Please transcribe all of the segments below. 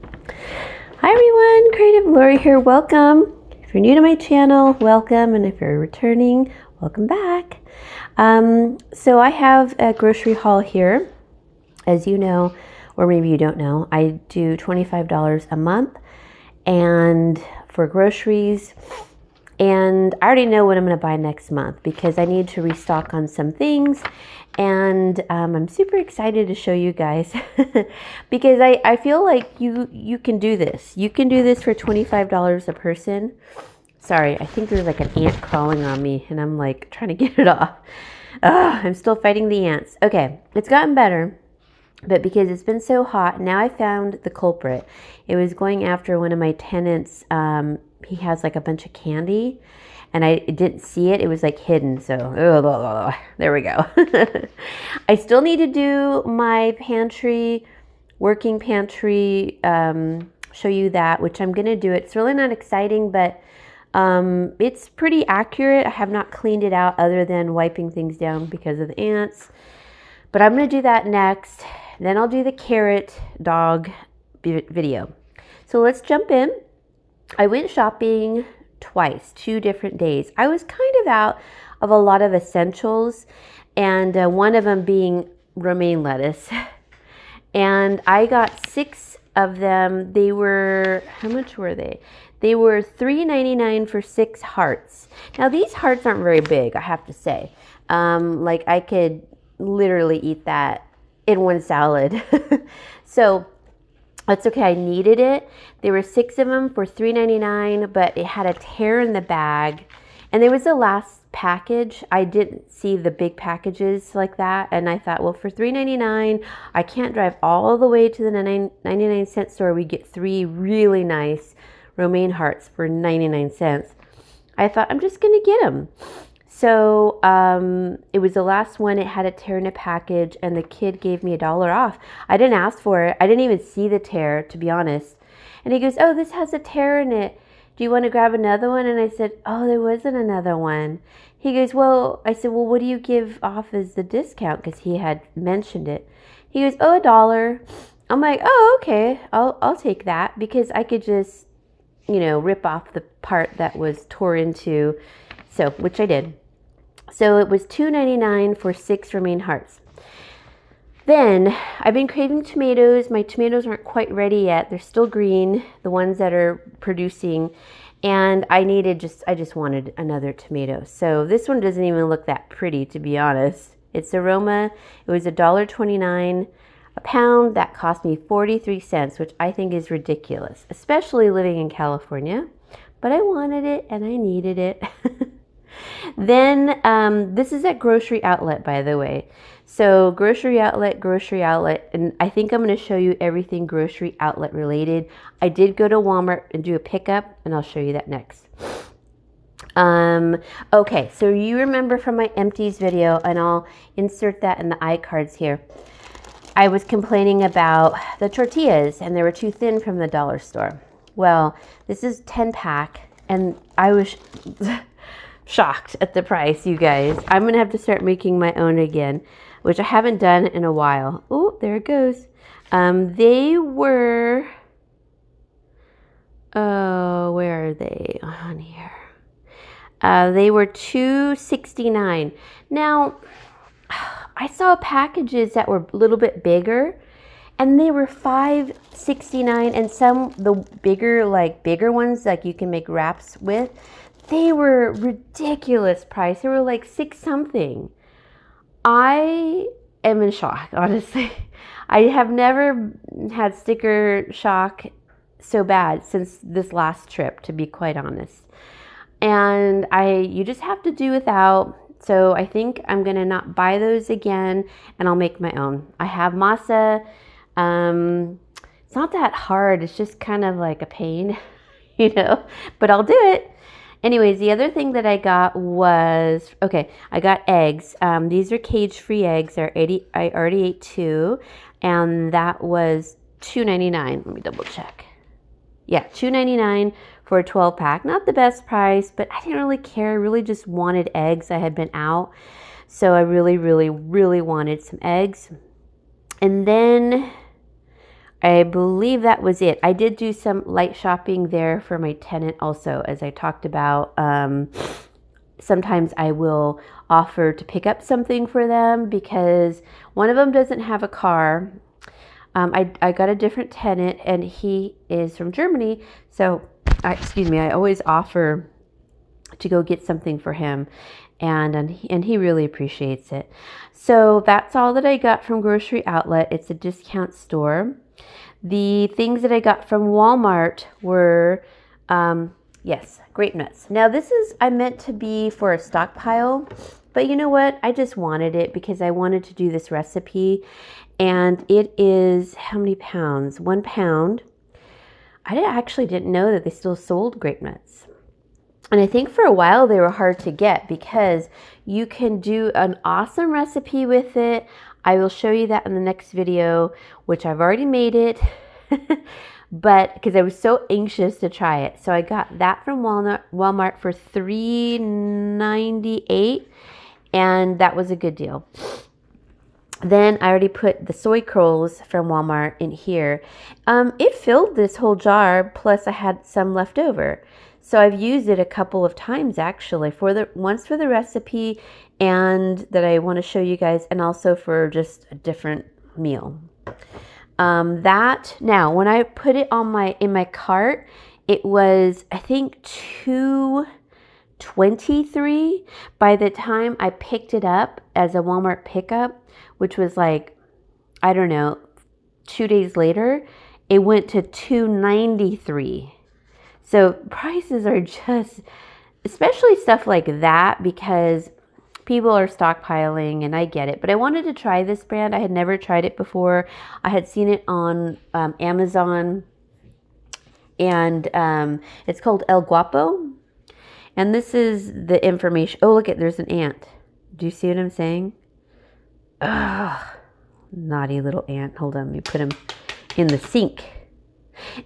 Hi everyone, Creative Lauri here. Welcome. If you're new to my channel, welcome, and if you're returning, welcome back. So I have a grocery haul here. As you know, or maybe you don't know, I do $25 a month and for groceries. And I already know what I'm going to buy next month because I need to restock on some things. And I'm super excited to show you guys because I feel like you can do this. You can do this for $25 a person. Sorry, I think there's like an ant crawling on me and I'm like trying to get it off. I'm still fighting the ants. Okay, it's gotten better. But because it's been so hot, now I found the culprit. It was going after one of my tenants. He has like a bunch of candy and I didn't see it. It was like hidden. So there we go. I still need to do my pantry, working pantry, show you that, which I'm going to do. It's really not exciting, but it's pretty accurate. I have not cleaned it out other than wiping things down because of the ants. But I'm going to do that next. Then I'll do the carrot dog video. So let's jump in. I went shopping twice, 2 different days. I was kind of out of a lot of essentials, and one of them being romaine lettuce. And I got 6 of them. They were, how much were they? They were $3.99 for 6 hearts. Now these hearts aren't very big, I have to say. Like I could literally eat that in one salad. So that's okay. I needed it. There were 6 of them for $3.99, but it had a tear in the bag. And it was the last package. I didn't see the big packages like that. And I thought, well, for $3.99, I can't drive all the way to the 99-cent store. We get 3 really nice Romaine Hearts for 99 cents. I thought, I'm just going to get them. So it was the last one. It had a tear in a package and the kid gave me $1 off. I didn't ask for it. I didn't even see the tear, to be honest. And he goes, oh, this has a tear in it. Do you want to grab another one? And I said, oh, there wasn't another one. He goes, well, I said, well, what do you give off as the discount? Because he had mentioned it. He goes, oh, $1. I'm like, oh, okay, I'll take that because I could just, rip off the part that was tore into. So, which I did. So it was $2.99 for 6 Romaine Hearts. Then I've been craving tomatoes. My tomatoes aren't quite ready yet. They're still green, the ones that are producing. And I just wanted another tomato. So this one doesn't even look that pretty, to be honest. It's Aroma. It was $1.29 a pound. That cost me 43 cents, which I think is ridiculous, especially living in California. But I wanted it and I needed it. Then this is at Grocery Outlet, by the way. So Grocery Outlet, and I think I'm going to show you everything Grocery Outlet related. I did go to Walmart and do a pickup, and I'll show you that next. Okay, so you remember from my empties video, and I'll insert that in the iCards here. I was complaining about the tortillas, and they were too thin from the dollar store. Well, this is 10-pack, and I was shocked at the price, you guys. I'm going to have to start making my own again, which I haven't done in a while. Oh, there it goes. They were, where are they on here? They were $2.69. Now, I saw packages that were a little bit bigger, and they were $5.69, and some, the bigger ones, like you can make wraps with, they were ridiculous price. They were like 6 something. I am in shock, honestly. I have never had sticker shock so bad since this last trip, to be quite honest. And you just have to do without. So I think I'm going to not buy those again, and I'll make my own. I have masa. It's not that hard. It's just kind of like a pain, but I'll do it. Anyways, the other thing that I got was, I got eggs. These are cage-free eggs. I already ate 2, and that was $2.99. Let me double check. Yeah, $2.99 for a 12-pack. Not the best price, but I didn't really care. I really just wanted eggs. I had been out, so I really, really, really wanted some eggs. And then I believe that was it. I did do some light shopping there for my tenant also, as I talked about. Sometimes I will offer to pick up something for them because one of them doesn't have a car. I got a different tenant and he is from Germany. So, I always offer to go get something for him. And he really appreciates it. So that's all that I got from Grocery Outlet. It's a discount store. The things that I got from Walmart were, yes, Grape Nuts. Now I meant to be for a stockpile, but you know what? I just wanted it because I wanted to do this recipe. And it is, how many pounds? 1 pound. I actually didn't know that they still sold Grape Nuts. And I think for a while they were hard to get because you can do an awesome recipe with it. I will show you that in the next video, which I've already made it, but because I was so anxious to try it. So I got that from Walmart for $3.98, and that was a good deal. Then I already put the Soy Curls from Walmart in here. It filled this whole jar, plus I had some left over. So I've used it a couple of times actually, once for the recipe and that I want to show you guys, and also for just a different meal. Now when I put it in my cart, it was, I think, $2.23. By the time I picked it up as a Walmart pickup, which was like, I don't know, 2 days later, it went to $2.93. So prices are just, especially stuff like that, because people are stockpiling, and I get it. But I wanted to try this brand. I had never tried it before. I had seen it on Amazon, and it's called El Guapo. And this is the information. Oh, look, there's an ant. Do you see what I'm saying? Ugh, naughty little ant. Hold on, let me put him in the sink.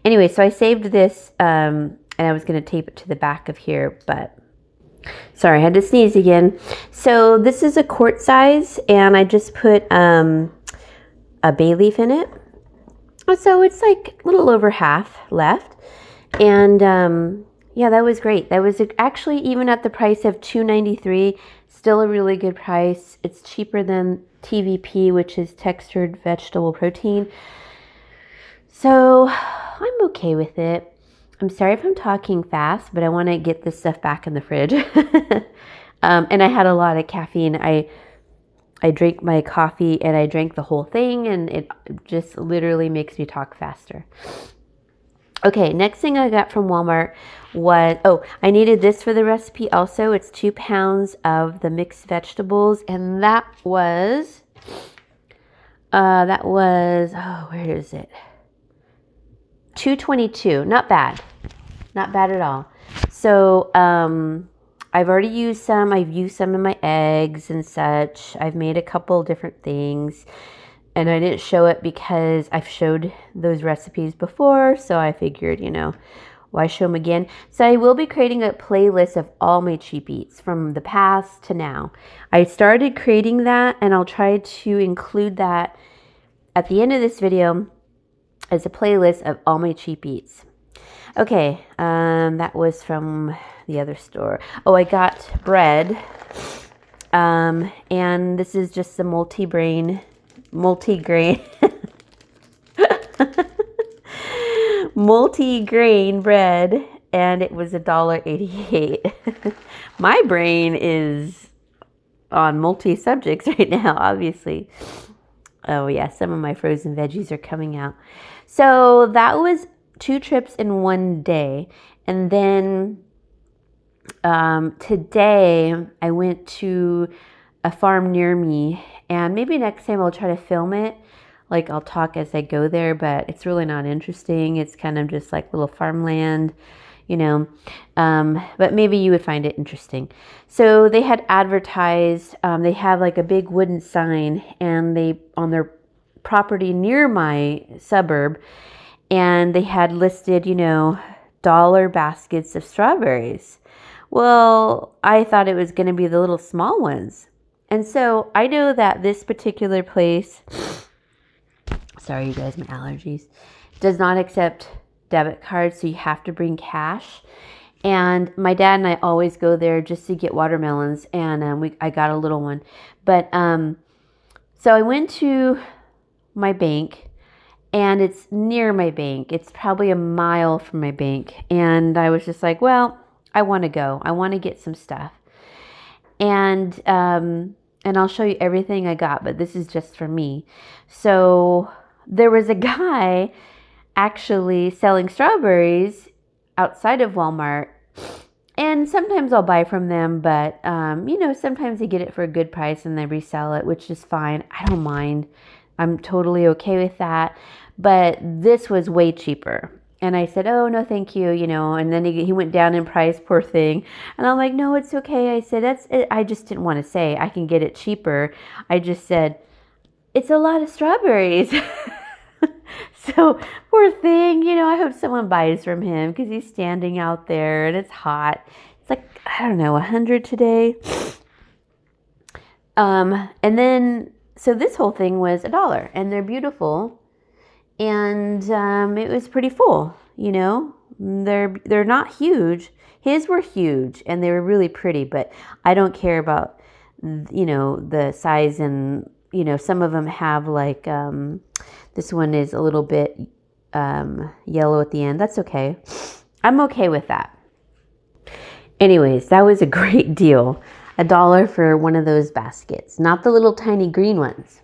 Anyway, so I saved this, and I was going to tape it to the back of here, but sorry, I had to sneeze again. So this is a quart size, and I just put a bay leaf in it. So it's like a little over half left. And yeah, that was great. That was actually, even at the price of $2.93, still a really good price. It's cheaper than TVP, which is textured vegetable protein. So I'm okay with it. I'm sorry if I'm talking fast, but I want to get this stuff back in the fridge. And I had a lot of caffeine. I drank my coffee and I drank the whole thing, and it just literally makes me talk faster. Okay, next thing I got from Walmart was, I needed this for the recipe also. It's 2 pounds of the mixed vegetables, and that was, where is it? $2.22. Not bad. Not bad at all. So, I've already used some. I've used some in my eggs and such. I've made a couple different things, and I didn't show it because I've showed those recipes before. So I figured, why show them again? So I will be creating a playlist of all my cheap eats from the past to now. I started creating that, and I'll try to include that at the end of this video as a playlist of all my cheap eats. Okay, that was from the other store. Oh, I got bread, and this is just the multigrain multigrain bread, and it was $1.88. My brain is on multi-subjects right now, obviously. Oh yeah, some of my frozen veggies are coming out. So that was 2 trips in one day. And then today I went to a farm near me, and maybe next time I'll try to film it. Like, I'll talk as I go there, but it's really not interesting. It's kind of just like little farmland, but maybe you would find it interesting. So they had advertised, they have like a big wooden sign, and they, on their property near my suburb, and they had listed, dollar baskets of strawberries. Well, I thought it was going to be the little small ones. And so I know that this particular place Sorry, you guys, my allergies. Does not accept debit cards, so you have to bring cash. And my dad and I always go there just to get watermelons, and I got a little one. But so I went to my bank, and it's near my bank. It's probably a mile from my bank. And I was just like, well, I want to go. I want to get some stuff. And I'll show you everything I got, but this is just for me. So there was a guy actually selling strawberries outside of Walmart. And sometimes I'll buy from them, but, sometimes they get it for a good price and they resell it, which is fine. I don't mind. I'm totally okay with that. But this was way cheaper. And I said, oh, no, thank you, and then he went down in price, poor thing. And I'm like, no, it's okay. I said, that's it. I just didn't want to say I can get it cheaper. I just said, it's a lot of strawberries. So poor thing, I hope someone buys from him because he's standing out there and it's hot. It's like, I don't know, 100 today. And then, so this whole thing was $1 and they're beautiful. And it was pretty full, They're not huge. His were huge and they were really pretty, but I don't care about, the size and, some of them have like, this one is a little bit yellow at the end. That's okay. I'm okay with that. Anyways, that was a great deal. $1 for one of those baskets, not the little tiny green ones.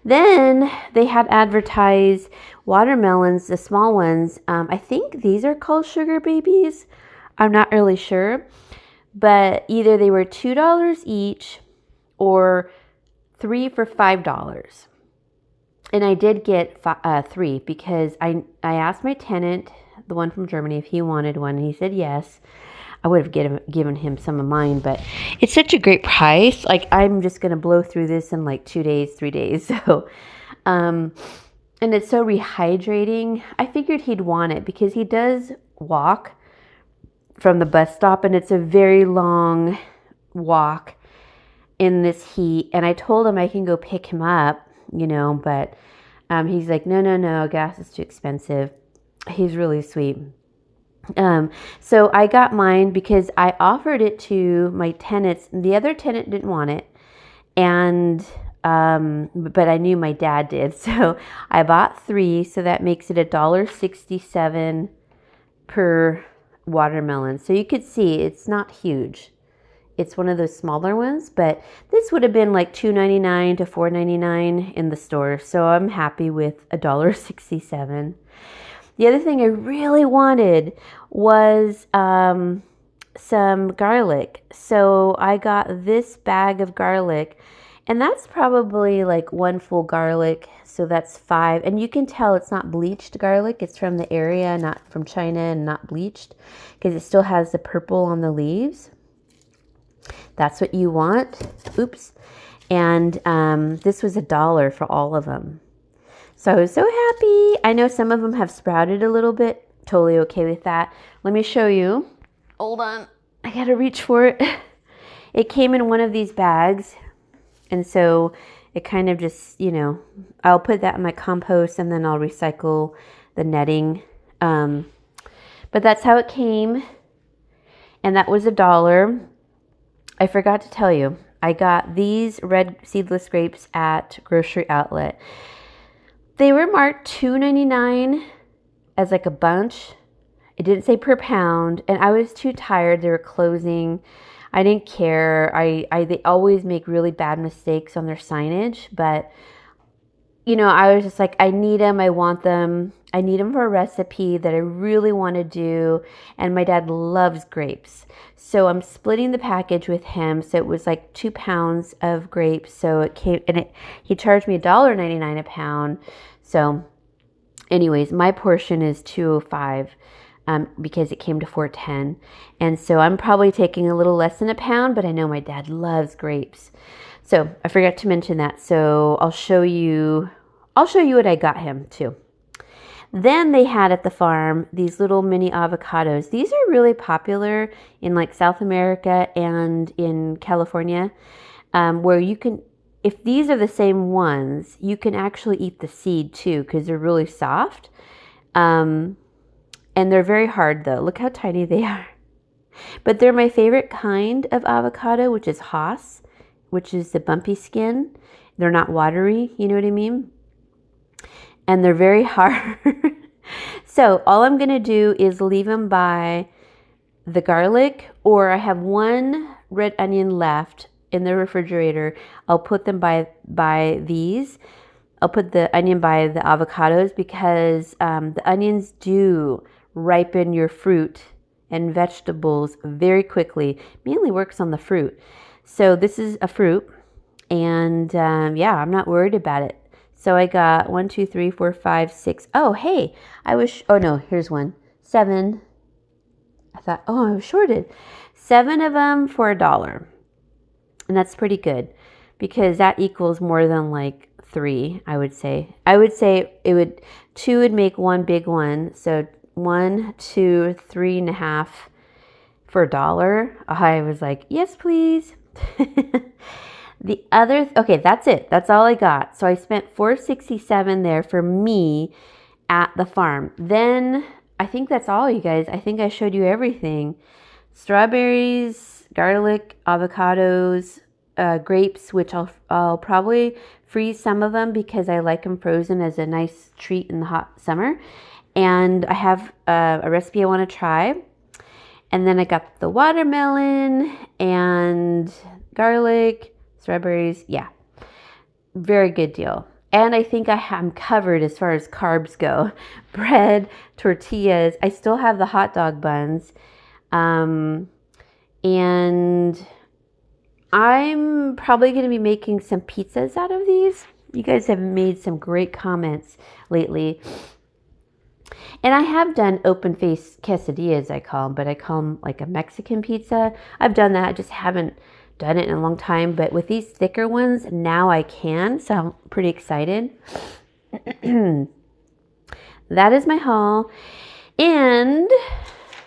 Then they had advertised watermelons, the small ones. I think these are called sugar babies. I'm not really sure. But either they were $2 each or 3 for $5. And I did get 3 because I asked my tenant, the one from Germany, if he wanted one. And he said yes. I would have given him some of mine, but it's such a great price. Like, I'm just going to blow through this in like 2 days, 3 days. So, and it's so rehydrating. I figured he'd want it because he does walk from the bus stop and it's a very long walk in this heat. And I told him I can go pick him up, but he's like, no, gas is too expensive. He's really sweet. So I got mine because I offered it to my tenants. The other tenant didn't want it. And, but I knew my dad did. So I bought 3. So that makes it $1.67 per watermelon. So you could see it's not huge. It's one of those smaller ones, but this would have been like $2.99 to $4.99 in the store. So I'm happy with $1.67. The other thing I really wanted was some garlic. So I got this bag of garlic, and that's probably like 1 full garlic. So that's 5. And you can tell it's not bleached garlic. It's from the area, not from China, and not bleached because it still has the purple on the leaves. That's what you want. Oops. And this was $1 for all of them. So I was so happy. I know some of them have sprouted a little bit. Totally okay with that. Let me show you. Hold on. I gotta reach for it. It came in one of these bags. And so it kind of just, I'll put that in my compost and then I'll recycle the netting. But that's how it came. And that was $1. I forgot to tell you. I got these red seedless grapes at Grocery Outlet. They were marked $2.99 as like a bunch. It didn't say per pound, and I was too tired. They were closing. I didn't care. They always make really bad mistakes on their signage, but I was just like, I need them. I want them. I need them for a recipe that I really want to do. And my dad loves grapes. So I'm splitting the package with him. So it was like 2 pounds of grapes. So it came, and he charged me $1.99 a pound. So anyways, my portion is $2.05 because it came to $4.10. And so I'm probably taking a little less than a pound, but I know my dad loves grapes. So I forgot to mention that. So I'll show you what I got him too. Then they had at the farm these little mini avocados. These are really popular in like South America and in California, where you can if these are the same ones, you can actually eat the seed too because they're really soft. And they're very hard though. Look how tiny they are. But they're my favorite kind of avocado, which is Hass, which is the bumpy skin. They're not watery, you know what I mean? And they're very hard. So all I'm going to do is leave them by the garlic, or I have one red onion left in the refrigerator. I'll put them by these. I'll put the onion by the avocados because the onions do ripen your fruit and vegetables very quickly. Mainly works on the fruit. So this is a fruit, and yeah, I'm not worried about it. So I got 1, 2, 3, 4, 5, 6. Oh, hey, oh no, here's one. 7. I thought, oh, I was shorted. 7 of them for $1. And that's pretty good because that equals more than like 3, I would say. I would say 2 would make one big one. So 1, 2, 3.5 for $1. I was like, yes, please. The other, okay, that's it. That's all I got. So I spent $4.67 there for me at the farm. Then I think that's all, you guys. I think I showed you everything. Strawberries, garlic, avocados, grapes, which I'll probably freeze some of them because I like them frozen as a nice treat in the hot summer. And I have a recipe I want to try. And then I got the watermelon and garlic, strawberries. Yeah, very good deal. And I think I'm covered as far as carbs go. Bread, tortillas. I still have the hot dog buns. And I'm probably going to be making some pizzas out of these. You guys have made some great comments lately. And I have done open-face quesadillas, I call them, but I call them like a Mexican pizza. I've done that. I just haven't done it in a long time. But with these thicker ones, now I can. So I'm pretty excited. That is my haul. And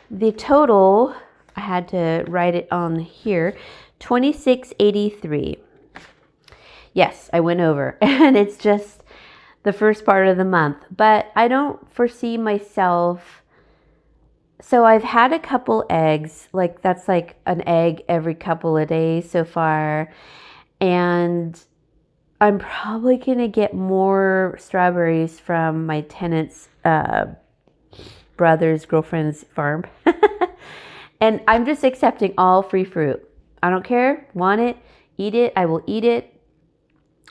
the total, I had to write it on here, $26.83. Yes, I went over. And it's just the first part of the month. But I don't foresee myself... So I've had a couple eggs, like that's like an egg every couple of days so far. And I'm probably going to get more strawberries from my tenant's brother's girlfriend's farm. And I'm just accepting all free fruit. I don't care. Want it, eat it. I will eat it.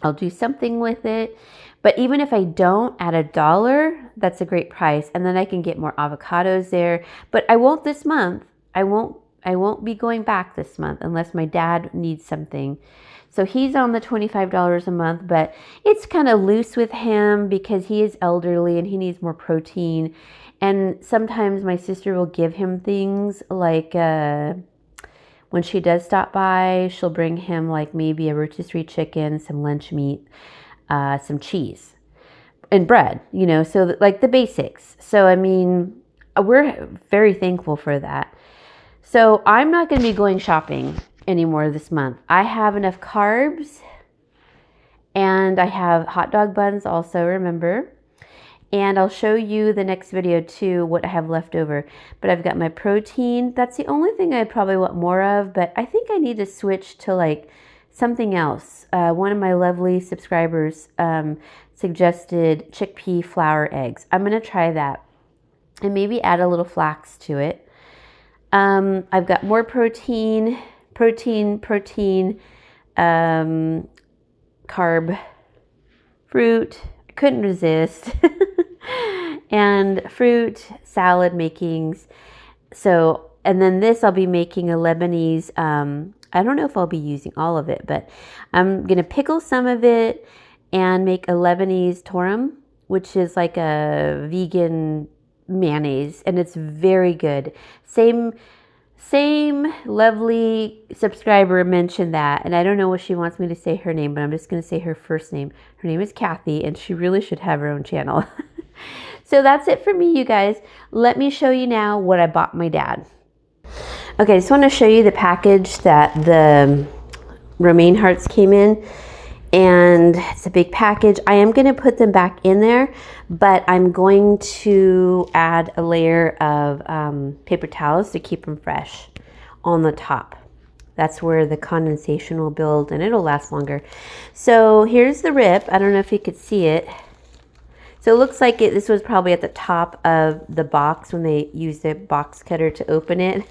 I'll do something with it. But even if I don't, at $1, that's a great price. And then I can get more avocados there. But I won't this month. I won't be going back this month unless my dad needs something. So he's on the $25 a month, but it's kind of loose with him because he is elderly and he needs more protein. And sometimes my sister will give him things like when she does stop by, she'll bring him like maybe a rotisserie chicken, some lunch meat, some cheese and bread, you know, so like the basics. So, I mean, we're very thankful for that. So I'm not going to be going shopping anymore this month. I have enough carbs and I have hot dog buns also, remember. And I'll show you the next video too, what I have left over. But I've got my protein. That's the only thing I probably want more of, but I think I need to switch to like something else. One of my lovely subscribers suggested chickpea flour eggs. I'm going to try that and maybe add a little flax to it. I've got more protein, carb, fruit. I couldn't resist. And fruit, salad makings. So, and then this I'll be making a Lebanese, I don't know if I'll be using all of it, but I'm going to pickle some of it and make a Lebanese torum, which is like a vegan mayonnaise, and it's very good. Same lovely subscriber mentioned that, and I don't know what she wants me to say her name, but I'm just going to say her first name. Her name is Kathy, and she really should have her own channel. So that's it for me, you guys. Let me show you now what I bought my dad. Okay, I just want to show you the package that the Romaine Hearts came in. and it's a big package. I am going to put them back in there, but I'm going to add a layer of paper towels to keep them fresh on the top. That's where the condensation will build and it'll last longer. So here's the rip. I don't know if you could see it. So it looks like this was probably at the top of the box when they used the box cutter to open it.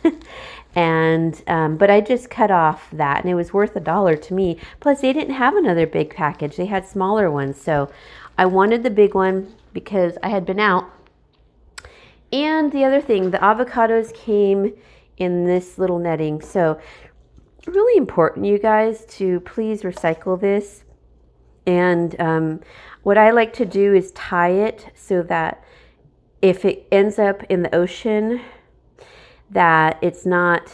And but I just cut off that, and it was worth $1 to me. Plus they didn't have another big package. They had smaller ones. So I wanted the big one because I had been out. And the other thing, the avocados came in this little netting. So really important, you guys, to please recycle this. And what I like to do is tie it so that if it ends up in the ocean, that it's not,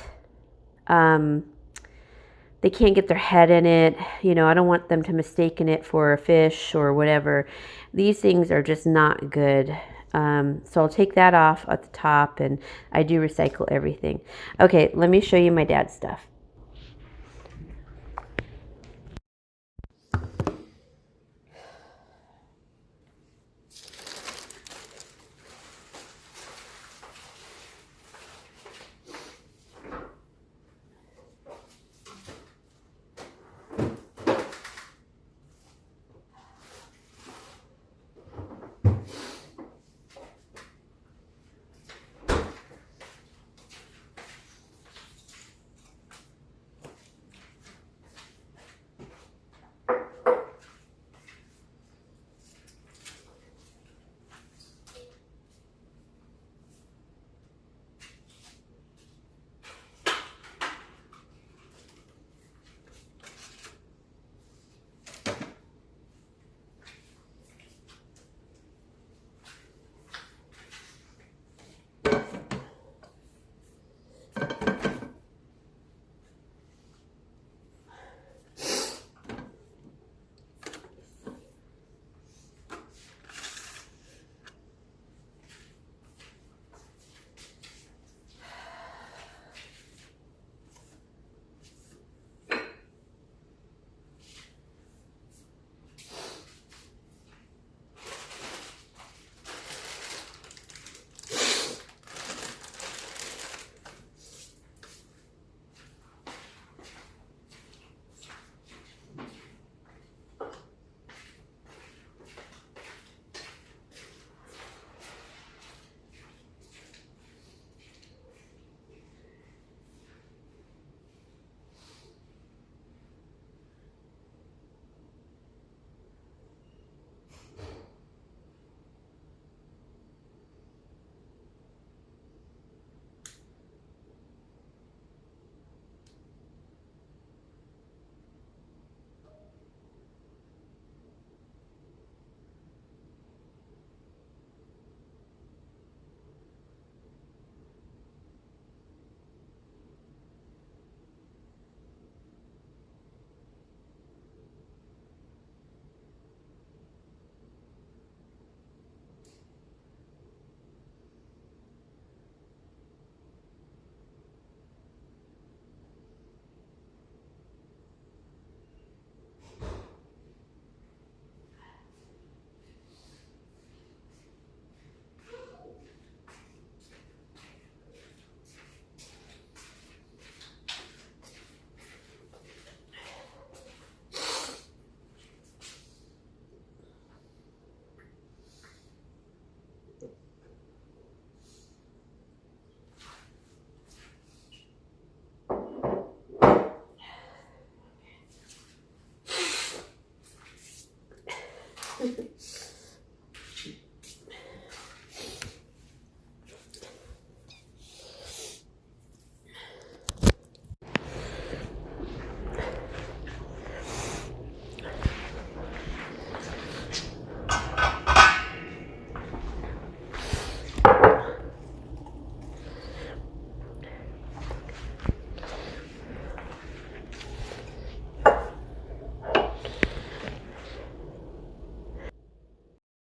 they can't get their head in it. You know, I don't want them to mistaken it for a fish or whatever. These things are just not good. So I'll take that off at the top, and I do recycle everything. Okay, let me show you my dad's stuff.